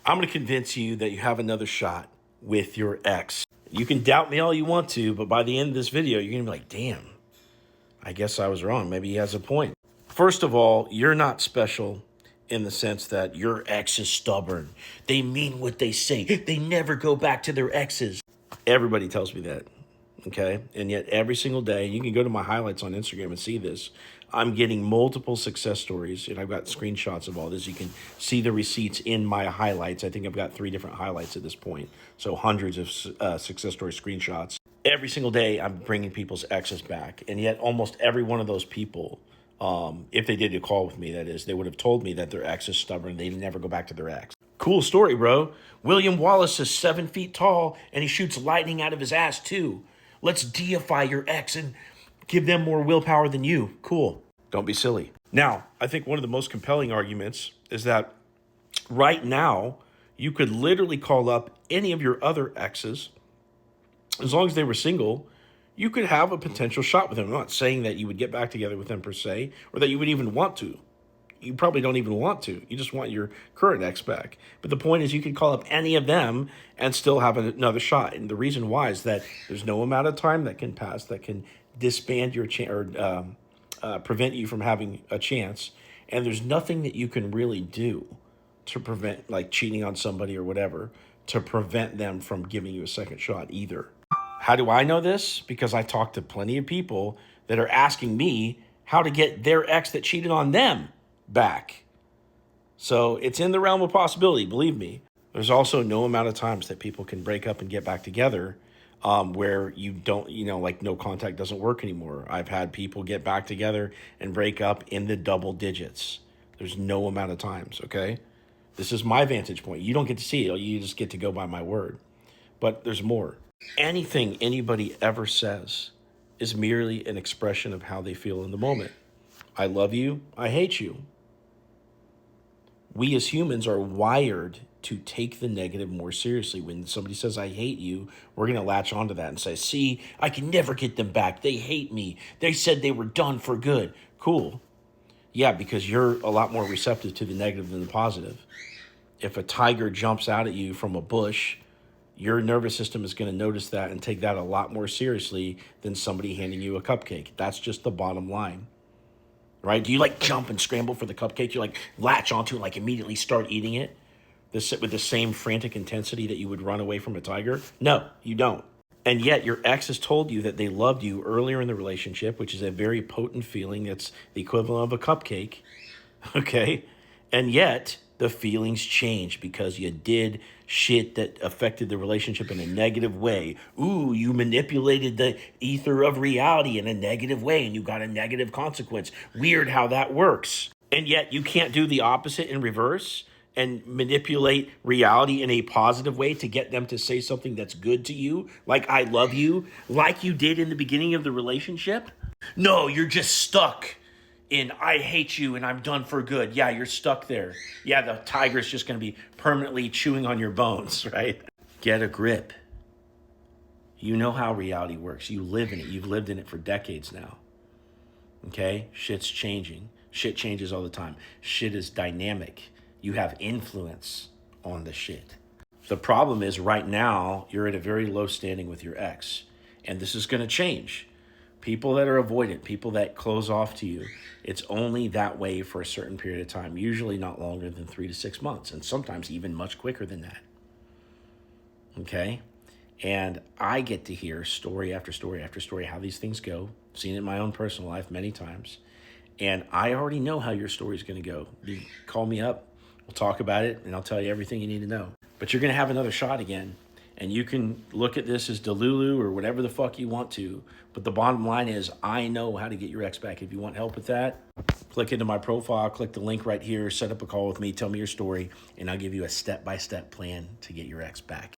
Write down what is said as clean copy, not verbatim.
I'm going to convince you that you have another shot with your ex. You can doubt me all you want to, but by the end of this video, you're going to be like, damn, I guess I was wrong. Maybe he has a point. First of all, you're not special in the sense that your ex is stubborn. They mean what they say. They never go back to their exes. Everybody tells me that, okay? And yet every single day, you can go to my highlights on Instagram and see this, I'm getting multiple success stories, and I've got screenshots of all this. You can see the receipts in my highlights. I think I've got 3 different highlights at this point, so hundreds of success story screenshots. Every single day, I'm bringing people's exes back, and yet almost every one of those people, if they did a call with me, that is, they would have told me that their ex is stubborn. They never go back to their ex. Cool story, bro. William Wallace is 7 feet tall, and he shoots lightning out of his ass, too. Let's deify your ex and give them more willpower than you. Cool. Don't be silly. Now, I think one of the most compelling arguments is that right now, you could literally call up any of your other exes. As long as they were single, you could have a potential shot with them. I'm not saying that you would get back together with them per se, or that you would even want to. You probably don't even want to. You just want your current ex back. But the point is, you could call up any of them and still have another shot. And the reason why is that there's no amount of time that can pass that can disband your chance or prevent you from having a chance. And there's nothing that you can really do to prevent, like cheating on somebody or whatever, to prevent them from giving you a second shot either. How do I know this? Because I talk to plenty of people that are asking me how to get their ex that cheated on them back. So it's in the realm of possibility, believe me. There's also no amount of times that people can break up and get back together where you don't, like no contact doesn't work anymore. I've had people get back together and break up in the double digits. There's no amount of times, okay? This is my vantage point. You don't get to see it. You just get to go by my word. But there's more. Anything anybody ever says is merely an expression of how they feel in the moment. I love you. I hate you. We as humans are wired to take the negative more seriously. When somebody says, I hate you, we're going to latch onto that and say, see, I can never get them back. They hate me. They said they were done for good. Cool. Yeah, because you're a lot more receptive to the negative than the positive. If a tiger jumps out at you from a bush, your nervous system is going to notice that and take that a lot more seriously than somebody handing you a cupcake. That's just the bottom line. Right? Do you like jump and scramble for the cupcake? You like latch onto it, like immediately start eating it with the same frantic intensity that you would run away from a tiger? No, you don't. And yet your ex has told you that they loved you earlier in the relationship, which is a very potent feeling. It's the equivalent of a cupcake. Okay? And yet the feelings change because you did shit that affected the relationship in a negative way. Ooh, you manipulated the ether of reality in a negative way and you got a negative consequence. Weird how that works. And yet you can't do the opposite in reverse and manipulate reality in a positive way to get them to say something that's good to you, like I love you, like you did in the beginning of the relationship. No, you're just stuck in I hate you and I'm done for good. Yeah, you're stuck there. Yeah, the tiger's just going to be permanently chewing on your bones, right? Get a grip. You know how reality works. You live in it. You've lived in it for decades now. Okay? Shit's changing. Shit changes all the time. Shit is dynamic. You have influence on the shit. The problem is right now, you're at a very low standing with your ex. And this is going to change. People that are avoidant, people that close off to you, it's only that way for a certain period of time, usually not longer than 3 to 6 months, and sometimes even much quicker than that. Okay? And I get to hear story after story after story how these things go. Seen it in my own personal life many times. And I already know how your story is going to go. You call me up, we'll talk about it, and I'll tell you everything you need to know. But you're going to have another shot again. And you can look at this as Delulu or whatever the fuck you want to. But the bottom line is, I know how to get your ex back. If you want help with that, click into my profile, click the link right here, set up a call with me, tell me your story, and I'll give you a step-by-step plan to get your ex back.